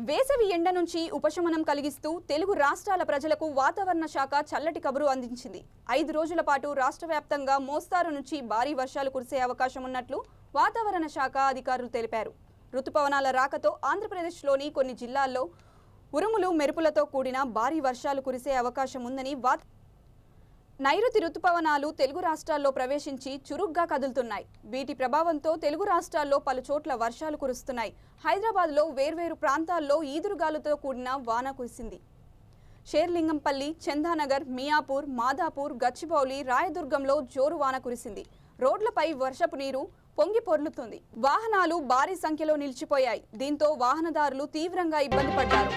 వేసవి ఎండ నుంచి ఉపశమనం కలిగిస్తూ తెలుగు రాష్ట్రాల ప్రజలకు వాతావరణ శాఖ చల్లటి కబురు అందించింది. 5 రోజుల పాటు రాష్ట్ర వ్యాప్తంగా మోస్తారు నుంచి భారీ వర్షాలు కురిసే అవకాశం ఉన్నట్లు వాతావరణ శాఖ అధికారులు తెలిపారు. రుతుపవనాల రాకతో ఆంధ్రప్రదేశ్లోని కొన్ని జిల్లాల్లో ఉరుములు మెరుపులతో కూడిన భారీ వర్షాలు కురిసే అవకాశం ఉందని నైరుతి రుతుపవనాలు తెలుగు రాష్ట్రాల్లో ప్రవేశించి చురుగ్గా కదులుతున్నాయి. వీటి ప్రభావంతో తెలుగు రాష్ట్రాల్లో పలు చోట్ల వర్షాలు కురుస్తున్నాయి. హైదరాబాద్లో వేర్వేరు ప్రాంతాల్లో ఈదురుగాలుతో కూడిన వాన కురిసింది. షేర్లింగంపల్లి, చందానగర్, మియాపూర్, మాదాపూర్, గచ్చిబౌలి, రాయదుర్గంలో జోరు వాన కురిసింది. రోడ్లపై వర్షపు నీరు పొంగి పొర్లుతుంది. వాహనాలు భారీ సంఖ్యలో నిలిచిపోయాయి. దీంతో వాహనదారులు తీవ్రంగా ఇబ్బంది పడ్డారు.